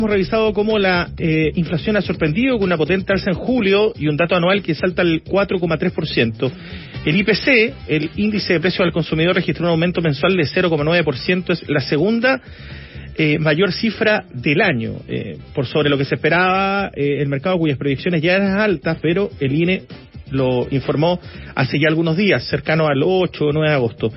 Hemos revisado cómo la inflación ha sorprendido con una potente alza en julio y un dato anual que salta al 4,3%. El IPC, el índice de precios al consumidor, registró un aumento mensual de 0,9%. Es la segunda mayor cifra del año, por sobre lo que se esperaba el mercado, cuyas predicciones ya eran altas, pero el INE lo informó hace ya algunos días, cercano al 8 o 9 de agosto.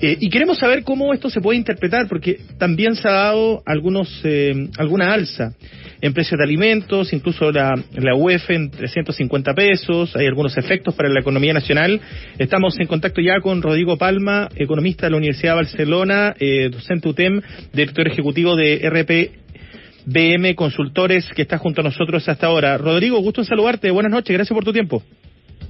Y queremos saber cómo esto se puede interpretar, porque también se ha dado alguna alza en precios de alimentos, incluso la UEF en 350 pesos, hay algunos efectos para la economía nacional. Estamos en contacto ya con Rodrigo Palma, economista de la Universidad de Barcelona, docente UTEM, director ejecutivo de RPBM Consultores, que está junto a nosotros hasta ahora. Rodrigo, gusto en saludarte, buenas noches, gracias por tu tiempo.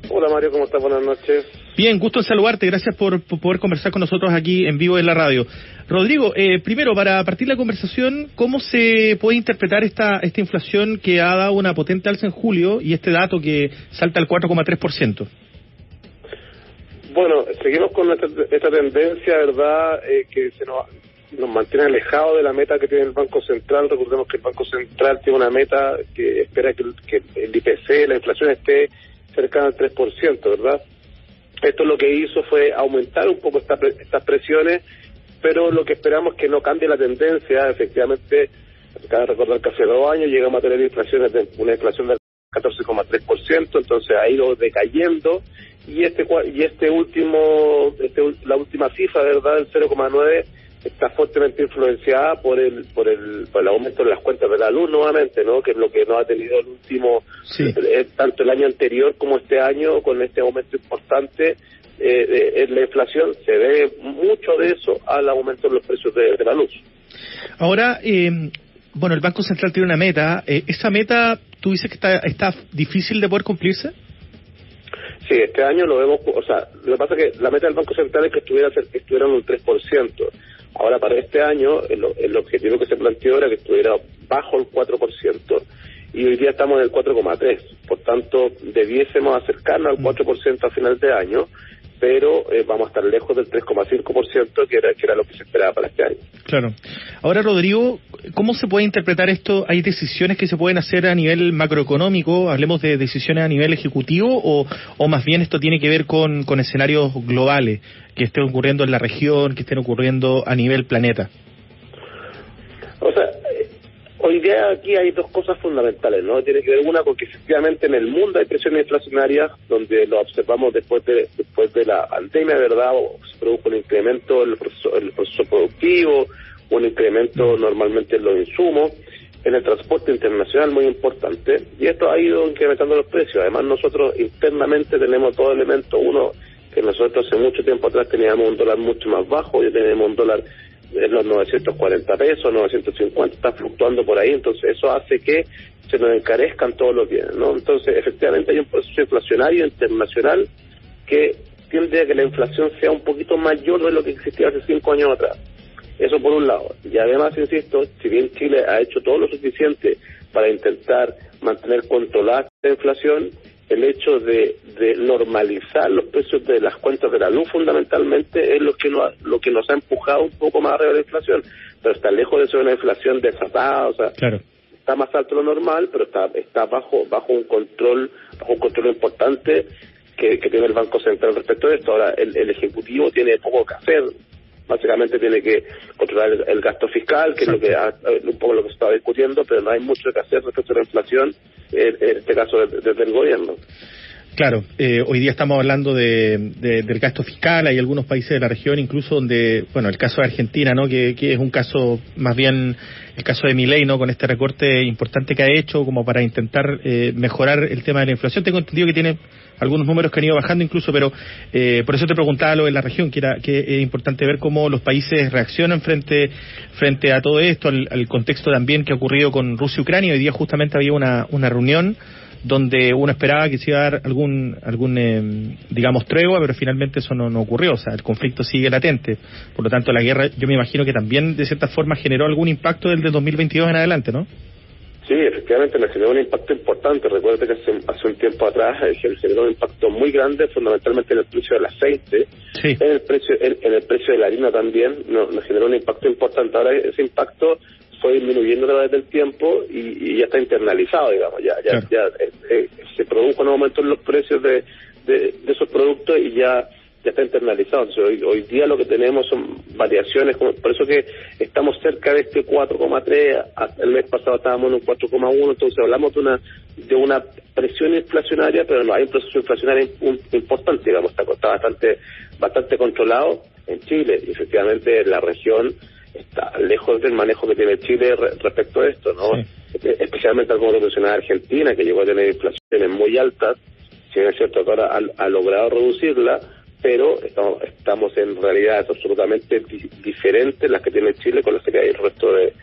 Hola Mario, ¿cómo estás? Buenas noches. Bien, gusto en saludarte, gracias por poder conversar con nosotros aquí en vivo en la radio. Rodrigo, primero, para partir la conversación, ¿cómo se puede interpretar esta inflación que ha dado una potente alza en julio y este dato que salta al 4,3%? Bueno, seguimos con esta tendencia, ¿verdad?, que nos mantiene alejados de la meta que tiene el Banco Central. Recordemos que el Banco Central tiene una meta que espera que el IPC, la inflación, esté cercana al 3%, ¿verdad? Esto lo que hizo fue aumentar un poco estas presiones, pero lo que esperamos es que no cambie la tendencia. Efectivamente, cabe recordar que hace 2 años llegamos a tener una inflación del 14,3%, entonces ha ido decayendo, y la última cifra, ¿verdad?, del 0,9%, está fuertemente influenciada por el aumento de las cuentas de la luz nuevamente, ¿no?, que es lo que no ha tenido el último, tanto el año anterior como este año, con este aumento importante en la inflación. Se debe mucho de eso al aumento de los precios de la luz. Ahora, bueno, el Banco Central tiene una meta. ¿Esa meta, tú dices que está difícil de poder cumplirse? Sí, este año lo vemos, o sea, lo que pasa es que la meta del Banco Central es que estuviera en un 3%. Ahora, para este año, el objetivo que se planteó era que estuviera bajo el 4%, y hoy día estamos en el 4,3%. Por tanto, debiésemos acercarnos al 4% a final de año, pero vamos a estar lejos del 3,5%, que era lo que se esperaba para este año. Claro. Ahora, Rodrigo, ¿cómo se puede interpretar esto? ¿Hay decisiones que se pueden hacer a nivel macroeconómico? ¿Hablemos de decisiones a nivel ejecutivo o más bien esto tiene que ver con escenarios globales que estén ocurriendo en la región, que estén ocurriendo a nivel planeta? O sea, hoy día aquí hay dos cosas fundamentales, ¿no? Tiene que ver una con que efectivamente en el mundo hay presiones inflacionarias, donde lo observamos después de la pandemia, ¿verdad? Se produjo un incremento en el proceso productivo, un incremento normalmente en los insumos, en el transporte internacional muy importante, y esto ha ido incrementando los precios. Además, nosotros internamente tenemos dos elementos. Uno, que nosotros hace mucho tiempo atrás teníamos un dólar mucho más bajo, hoy tenemos un dólar en los 940 pesos, 950, está fluctuando por ahí, entonces eso hace que se nos encarezcan todos los bienes, ¿no? Entonces, efectivamente hay un proceso inflacionario internacional que tiende a que la inflación sea un poquito mayor de lo que existía hace 5 años atrás. Eso por un lado. Y además, insisto, si bien Chile ha hecho todo lo suficiente para intentar mantener controlada la inflación, el hecho de normalizar los precios de las cuentas de la luz fundamentalmente es lo que nos ha empujado un poco más arriba de la inflación, pero está lejos de ser una inflación desatada. O sea, claro, está más alto de lo normal, pero está bajo un control importante que tiene el Banco Central respecto a esto. Ahora, el Ejecutivo tiene poco que hacer. Básicamente tiene que controlar el gasto fiscal, que es un poco lo que se está discutiendo, pero no hay mucho que hacer respecto a la inflación, en este caso desde el gobierno. Claro, hoy día estamos hablando del gasto fiscal. Hay algunos países de la región, incluso donde, bueno, el caso de Argentina, ¿no?, que es un caso, más bien el caso de Milei, ¿no?, con este recorte importante que ha hecho como para intentar mejorar el tema de la inflación. Tengo entendido que tiene algunos números que han ido bajando incluso, pero por eso te preguntaba lo de la región, que es importante ver cómo los países reaccionan frente a todo esto, al contexto también que ha ocurrido con Rusia y Ucrania. Hoy día justamente había una reunión donde uno esperaba que se iba a dar algún digamos, tregua, pero finalmente eso no ocurrió. O sea, el conflicto sigue latente. Por lo tanto, la guerra, yo me imagino que también, de cierta forma, generó algún impacto desde 2022 en adelante, ¿no? Sí, efectivamente, me generó un impacto importante. Recuerda que hace un tiempo atrás generó un impacto muy grande, fundamentalmente en el precio del aceite, sí, en el precio de la harina también, nos generó un impacto importante. Ahora ese impacto fue disminuyendo a través del tiempo y ya está internalizado, digamos, se produjo un aumento en los precios de esos productos y ya está internalizado. Entonces, hoy día lo que tenemos son variaciones, por eso que estamos cerca de este 4,3, el mes pasado estábamos en un 4,1, entonces hablamos de una presión inflacionaria, pero no hay un proceso inflacionario importante, digamos, está bastante controlado en Chile, y efectivamente la región está lejos del manejo que tiene Chile respecto a esto, ¿no? Sí. Especialmente como lo mencionaba Argentina, que llegó a tener inflaciones muy altas, si es cierto que ahora ha logrado reducirla, pero estamos en realidades absolutamente diferentes las que tiene Chile con las que hay el resto de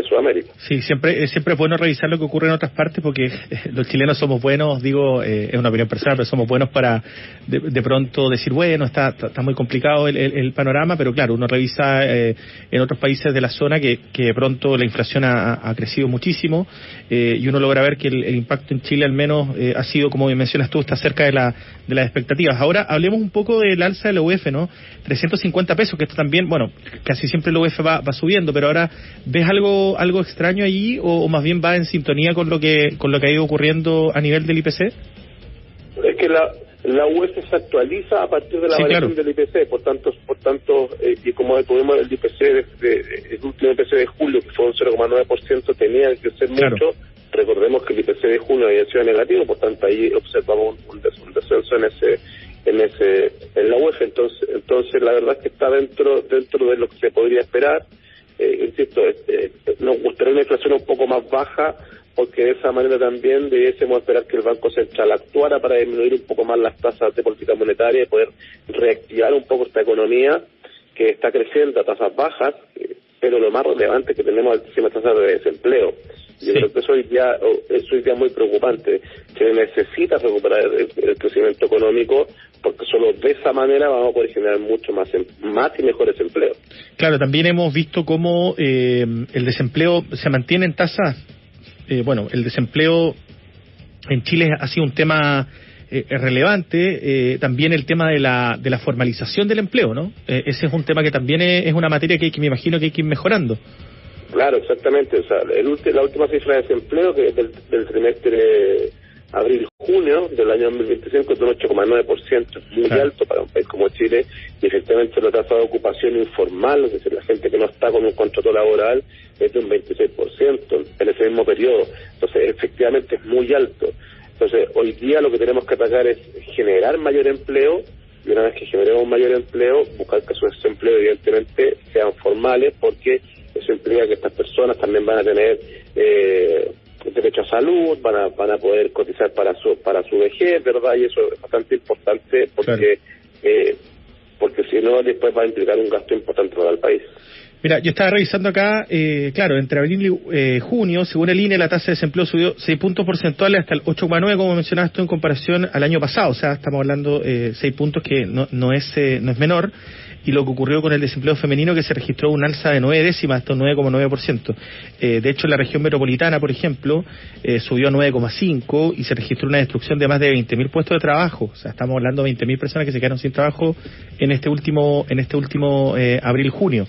Sudamérica. Sí, siempre es bueno revisar lo que ocurre en otras partes, porque los chilenos somos buenos, digo, es una opinión personal, pero somos buenos para de pronto decir, bueno, está muy complicado el panorama, pero claro, uno revisa en otros países de la zona que de pronto la inflación ha crecido muchísimo, y uno logra ver que el impacto en Chile al menos ha sido, como mencionas tú, está cerca de las expectativas. Ahora hablemos un poco del alza de la UF, ¿no? 350 pesos, que esto también, bueno, casi siempre la UF va subiendo, pero ahora, ¿ves algo extraño allí o más bien va en sintonía con lo que ha ido ocurriendo a nivel del IPC? Es que la UF se actualiza a partir de la variación del IPC, por tanto y como tuvimos el IPC el último IPC de julio, que fue un 0,9%, tenía que ser mucho. Recordemos que el IPC de junio había sido negativo, por tanto ahí observamos un descenso en la UF, entonces la verdad es que está dentro de lo que se podría esperar. Insisto, nos gustaría una inflación un poco más baja, porque de esa manera también debiésemos esperar que el Banco Central actuara para disminuir un poco más las tasas de política monetaria y poder reactivar un poco esta economía que está creciendo a tasas bajas, pero lo más relevante es que tenemos altísimas tasas de desempleo. Yo creo que eso hoy día es muy preocupante. Se necesita recuperar el crecimiento económico, porque solo de esa manera vamos a poder generar mucho más y mejores empleos. Claro, también hemos visto cómo el desempleo se mantiene en tasas. El desempleo en Chile ha sido un tema relevante, también el tema de la formalización del empleo, ¿no? Ese es un tema que también es una materia que me imagino que hay que ir mejorando. Claro, exactamente. O sea, la última cifra de desempleo, que es del trimestre abril-junio del año 2025, es de un 8,9%, muy alto para un país como Chile, y efectivamente la tasa de ocupación informal, es decir, la gente que no está con un contrato laboral, es de un 26% en ese mismo periodo. Entonces, efectivamente es muy alto. Entonces, hoy día lo que tenemos que atacar es generar mayor empleo, y una vez que generemos mayor empleo, buscar que esos empleos evidentemente sean formales, porque eso implica que estas personas también van a tener derecho a salud, van a poder cotizar para su vejez, ¿verdad? Y eso es bastante importante, porque porque si no después va a implicar un gasto importante para el país. Mira, yo estaba revisando acá, claro, entre abril y junio, según el INE, la tasa de desempleo subió 6 puntos porcentuales hasta el 8,9, como mencionabas tú, en comparación al año pasado. O sea, estamos hablando 6 puntos que no es menor. Y lo que ocurrió con el desempleo femenino, que se registró un alza de 9 décimas hasta un 9,9%. De hecho, en la región metropolitana, por ejemplo, subió a 9,5 y se registró una destrucción de más de 20.000 puestos de trabajo. O sea, estamos hablando de 20.000 personas que se quedaron sin trabajo en este último abril-junio.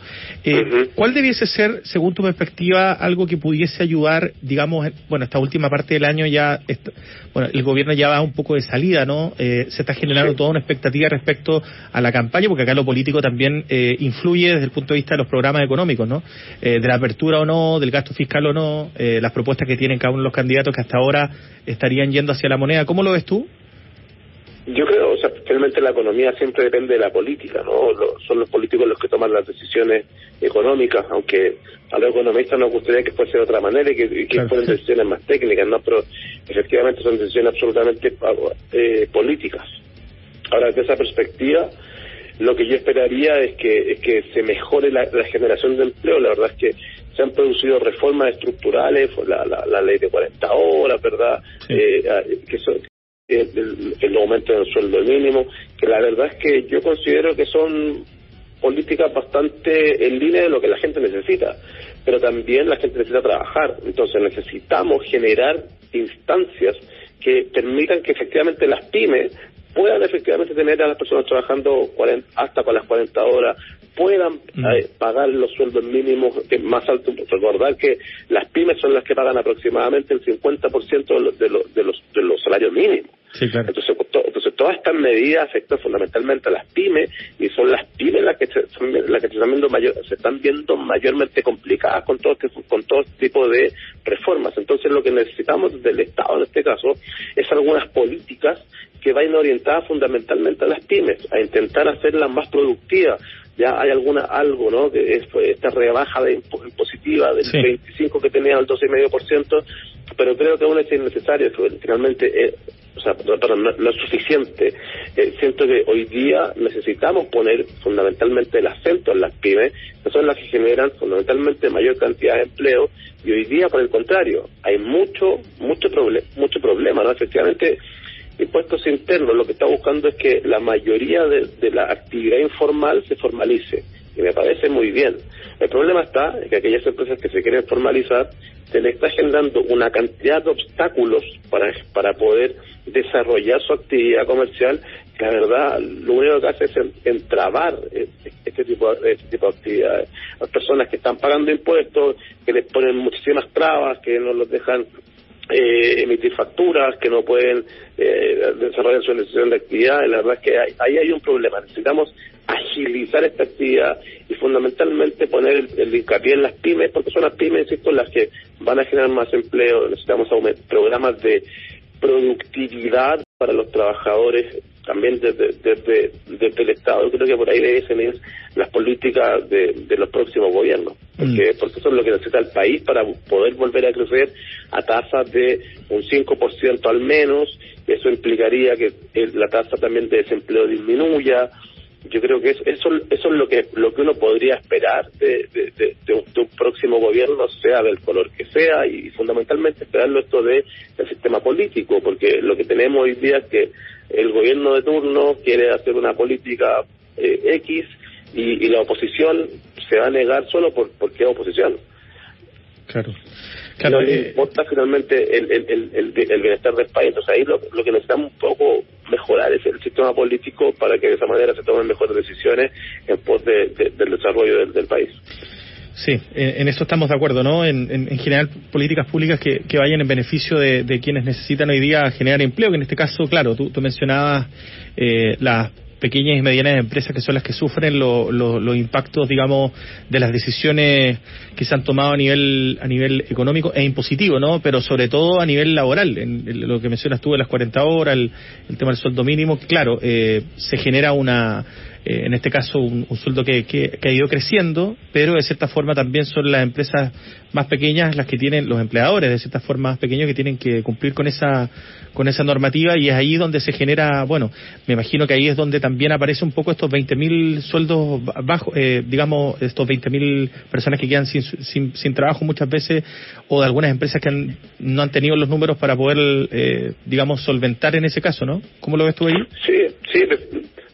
¿Cuál debiese ser, según tu perspectiva, algo que pudiese ayudar, digamos, esta última parte del año ya, el gobierno ya va un poco de salida, ¿no? Se está generando toda una expectativa respecto a la campaña, porque acá lo político también influye desde el punto de vista de los programas económicos, ¿no? De la apertura o no, del gasto fiscal o no, las propuestas que tienen cada uno de los candidatos que hasta ahora estarían yendo hacia la moneda. ¿Cómo lo ves tú? Yo creo, finalmente la economía siempre depende de la política, ¿no? Son los políticos los que toman las decisiones económicas, aunque a los economistas nos gustaría que fuese de otra manera y que fueran decisiones más técnicas, ¿no? Pero efectivamente son decisiones absolutamente políticas. Ahora, desde esa perspectiva, lo que yo esperaría es que se mejore la generación de empleo. La verdad es que se han producido reformas estructurales, la ley de 40 horas, ¿verdad? Que son el aumento del sueldo mínimo, que la verdad es que yo considero que son políticas bastante en línea de lo que la gente necesita, pero también la gente necesita trabajar. Entonces necesitamos generar instancias que permitan que efectivamente las pymes puedan efectivamente tener a las personas trabajando hasta con las 40 horas, puedan pagar los sueldos mínimos más altos. Recordar que las pymes son las que pagan aproximadamente el 50% de los salarios mínimos. Sí, claro. Entonces todas estas medidas afectan fundamentalmente a las pymes, y son las pymes las que se están viendo mayormente complicadas con todo tipo de reformas. Entonces lo que necesitamos del Estado en este caso es algunas políticas que vayan orientadas fundamentalmente a las pymes, a intentar hacerlas más productivas. Ya hay algo, ¿no? Que es esta rebaja de impositiva del 25 que tenía al 12,5%, pero creo que aún es innecesario. Finalmente, no es suficiente. Siento que hoy día necesitamos poner fundamentalmente el acento en las pymes, que son las que generan fundamentalmente mayor cantidad de empleo, y hoy día, por el contrario, hay mucho problema, ¿no? Efectivamente, impuestos internos lo que está buscando es que la mayoría de la actividad informal se formalice, y me parece muy bien. El problema está en que aquellas empresas que se quieren formalizar se les está generando una cantidad de obstáculos para poder desarrollar su actividad comercial, que la verdad lo único que hace es entrabar este tipo de actividades. Las personas que están pagando impuestos, que les ponen muchísimas trabas, que no los dejan emitir facturas, que no pueden desarrollar su necesidad de actividad. La verdad es que ahí hay un problema. Necesitamos agilizar esta actividad y fundamentalmente poner el hincapié en las pymes, porque son las pymes, insisto, las que van a generar más empleo. Necesitamos programas de productividad para los trabajadores, también desde el Estado. Yo creo que por ahí deben ser las políticas de los próximos gobiernos, porque eso es lo que necesita el país para poder volver a crecer a tasas de un 5% al menos. Eso implicaría que la tasa también de desempleo disminuya. Yo creo que eso es lo que uno podría esperar de un próximo gobierno, sea del color que sea, y fundamentalmente esperarlo esto del sistema político, porque lo que tenemos hoy día es que el gobierno de turno quiere hacer una política X, y la oposición se va a negar solo porque es oposición. Claro. No le importa finalmente el bienestar del país. Entonces ahí lo que necesitamos un poco mejorar es el sistema político, para que de esa manera se tomen mejores decisiones en pos del desarrollo del país. Sí, en eso estamos de acuerdo, ¿no? En generar políticas públicas que vayan en beneficio de quienes necesitan hoy día generar empleo, que en este caso, claro, tú mencionabas las pequeñas y medianas empresas, que son las que sufren los impactos, digamos, de las decisiones que se han tomado a nivel económico e impositivo, ¿no? Pero sobre todo a nivel laboral, en lo que mencionas tú de las 40 horas, el tema del sueldo mínimo, claro, se genera en este caso un sueldo que ha ido creciendo, pero de cierta forma también son las empresas más pequeñas las que tienen, los empleadores de cierta forma más pequeños, que tienen que cumplir con esa normativa, y es ahí donde se genera, bueno, me imagino que ahí es donde también aparece un poco estos 20.000 sueldos bajos, digamos, estos 20.000 personas que quedan sin trabajo muchas veces, o de algunas empresas que no han tenido los números para poder, digamos, solventar en ese caso, ¿no? ¿Cómo lo ves tú ahí? Sí,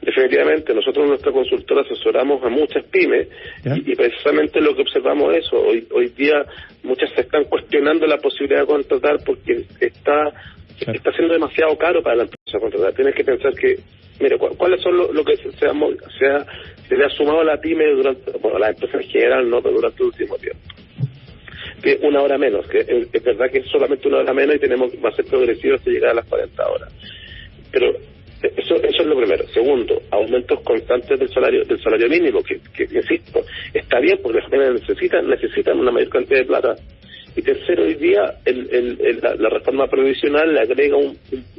definitivamente. Nosotros en nuestra consultora asesoramos a muchas pymes, y precisamente lo que observamos es eso. Hoy día muchas se están cuestionando la posibilidad de contratar, porque está siendo demasiado caro para la empresa contratar. Tienes que pensar que, mire, ¿cuáles son lo que se le ha sumado a la pyme durante, bueno, a la empresa en general, no, pero durante el último tiempo? Que una hora menos, que es verdad que es solamente una hora menos, y va a ser progresivo hasta llegar a las 40 horas. Pero eso es lo primero. Segundo, aumentos constantes del salario mínimo, que insisto, está bien, porque las pymes necesitan una mayor cantidad de plata. Y tercero, hoy día la reforma previsional le agrega un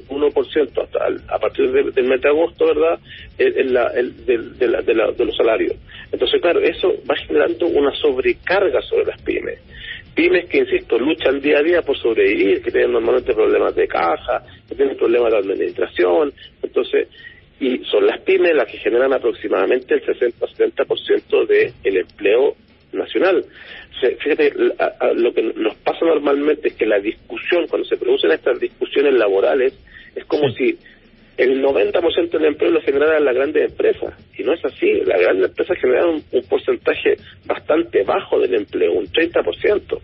1% a partir del mes de agosto, ¿verdad?, de los salarios. Entonces, claro, eso va generando una sobrecarga sobre las pymes. Pymes que, insisto, luchan día a día por sobrevivir, que tienen normalmente problemas de caja, que tienen problemas de administración. Entonces, y son las pymes las que generan aproximadamente el 60-70% del empleo nacional. Fíjate, lo que nos pasa normalmente es que la discusión, cuando se producen estas discusiones laborales, es como si el 90% del empleo lo generaran las grandes empresas, y no es así. Las grandes empresas generan un porcentaje bastante bajo del empleo, un 30%.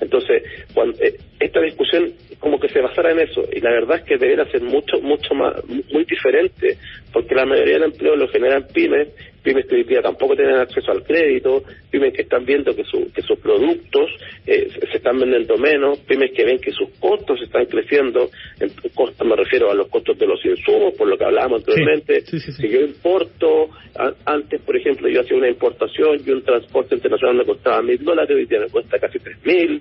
Entonces, cuando esta discusión como que se basara trabajar en eso, y la verdad es que debería ser mucho más, muy diferente, porque la mayoría del empleo lo generan pymes que hoy día tampoco tienen acceso al crédito, pymes que están viendo que sus productos se están vendiendo menos, pymes que ven que sus costos están creciendo, en costos me refiero a los costos de los insumos, por lo que hablábamos anteriormente. Sí. Si yo importo, antes por ejemplo yo hacía una importación y un transporte internacional me costaba $1,000, hoy día me cuesta casi 3,000,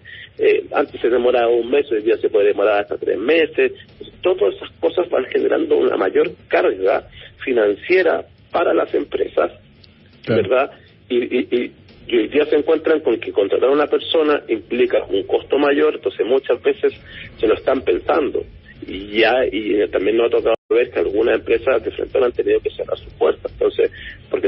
antes se demoraba un mes, hoy día se puede demorar hasta 3 meses. Entonces, todas esas cosas van generando una mayor carga financiera para las empresas, claro, ¿verdad? Y hoy día se encuentran con que contratar a una persona implica un costo mayor, entonces muchas veces se lo están pensando. Y también nos ha tocado ver que algunas empresas de frente han tenido que cerrar sus puertas, entonces, porque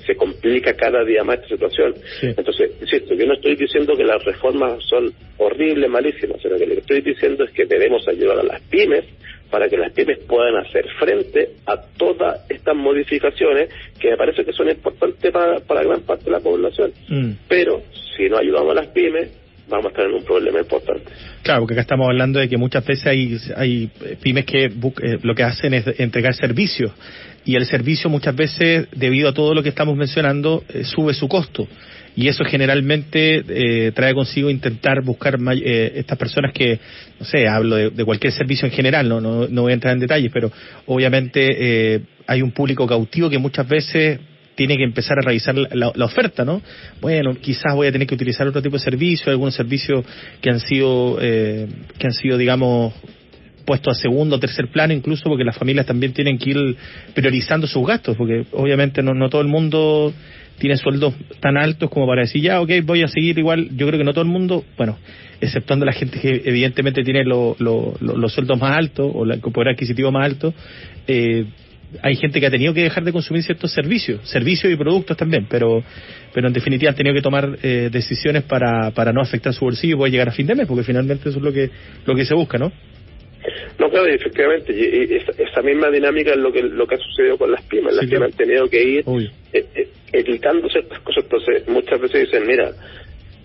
se complica cada día más esta situación. Sí. Entonces, insisto, yo no estoy diciendo que las reformas son horribles, malísimas, sino que lo que estoy diciendo es que debemos ayudar a las pymes para que las pymes puedan hacer frente a todas estas modificaciones que me parece que son importantes para gran parte de la población. Pero si no ayudamos a las pymes, vamos a estar en un problema importante. Claro, porque acá estamos hablando de que muchas veces hay pymes que lo que hacen es entregar servicios, y el servicio muchas veces, debido a todo lo que estamos mencionando, sube su costo. Y eso generalmente trae consigo intentar buscar estas personas que, no sé, hablo de cualquier servicio en general, no voy a entrar en detalles, pero obviamente hay un público cautivo que muchas veces tiene que empezar a revisar la oferta, ¿no? Bueno, quizás voy a tener que utilizar otro tipo de servicio, algunos servicios que han sido, digamos, puestos a segundo o tercer plano, incluso porque las familias también tienen que ir priorizando sus gastos, porque obviamente no todo el mundo tiene sueldos tan altos como para decir, ya, ok, voy a seguir igual. Yo creo que no todo el mundo, bueno, exceptuando la gente que evidentemente tiene los sueldos más altos o el poder adquisitivo más alto, hay gente que ha tenido que dejar de consumir ciertos servicios y productos también, pero en definitiva han tenido que tomar decisiones para no afectar su bolsillo y poder llegar a fin de mes, porque finalmente eso es lo que se busca, ¿no? No, claro, efectivamente, y esa misma dinámica es lo que ha sucedido con las pymes. Las pymes han tenido que ir evitando ciertas cosas. Entonces muchas veces dicen, mira,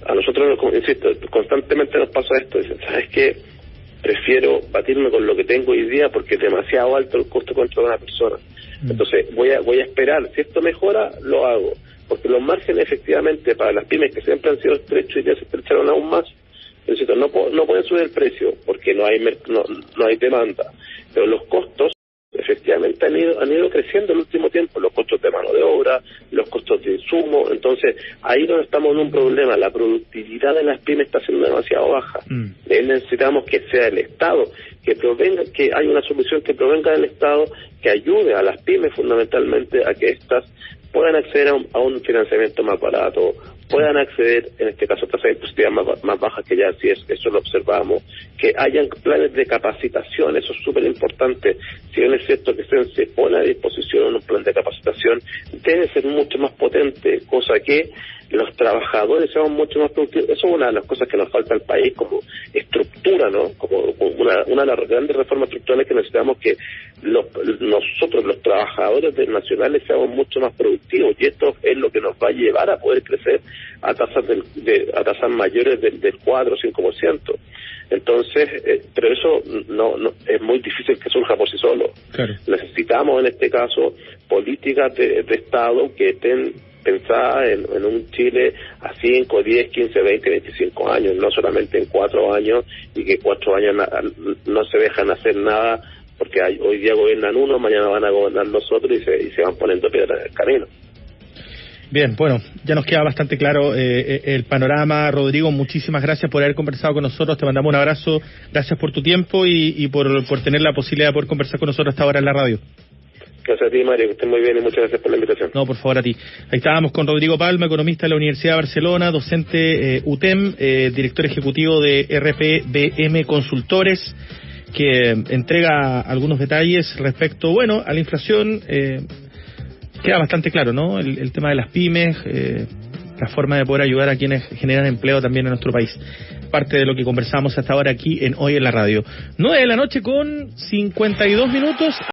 a nosotros, insisto, constantemente nos pasa esto, dicen, ¿sabes qué? Prefiero batirme con lo que tengo hoy día porque es demasiado alto el costo contra una persona. Entonces voy a esperar, si esto mejora, lo hago, porque los márgenes efectivamente para las pymes que siempre han sido estrechos y ya se estrecharon aún más. Insisto, no pueden subir el precio porque no hay demanda, pero los costos efectivamente han ido creciendo en el último tiempo, los costos de mano de obra, los costos de insumo. Entonces ahí donde estamos en un problema, la productividad de las pymes está siendo demasiado baja. Necesitamos que sea el Estado que haya una solución que provenga del Estado, que ayude a las pymes fundamentalmente a que éstas puedan acceder a un financiamiento más barato, puedan acceder, en este caso, a tasas impositivas más bajas, que ya sí eso lo observamos, que hayan planes de capacitación, eso es súper importante. Si bien es cierto que se pone a disposición un plan de capacitación, debe ser mucho más potente, cosa que los trabajadores sean mucho más productivos. Eso es una de las cosas que nos falta al país como estructura, ¿no? Como una de las grandes reformas estructurales que necesitamos, que nosotros, los trabajadores nacionales, seamos mucho más productivos, y esto es lo que nos va a llevar a poder crecer a tasas mayores del 4 o 5%. Entonces, pero eso no es muy difícil que surja por sí solo. Claro. Necesitamos en este caso políticas de Estado que estén pensadas en un Chile a 5, 10, 15, 20, 25 años, no solamente en 4 años, y que 4 años no se dejan hacer nada porque hoy día gobiernan unos, mañana van a gobernar los otros, y se van poniendo piedras en el camino. Bien, bueno, ya nos queda bastante claro el panorama. Rodrigo, muchísimas gracias por haber conversado con nosotros, te mandamos un abrazo, gracias por tu tiempo y por tener la posibilidad de poder conversar con nosotros hasta ahora en la radio. Gracias a ti, Mario, que estés muy bien y muchas gracias por la invitación. No, por favor, a ti. Ahí estábamos con Rodrigo Palma, economista de la Universidad de Barcelona, docente UTEM, director ejecutivo de RPBM Consultores, que entrega algunos detalles respecto, bueno, a la inflación. Queda bastante claro, ¿no? El tema de las pymes, la forma de poder ayudar a quienes generan empleo también en nuestro país. Parte de lo que conversamos hasta ahora aquí en Hoy en la Radio. 9 de la noche con 52 minutos.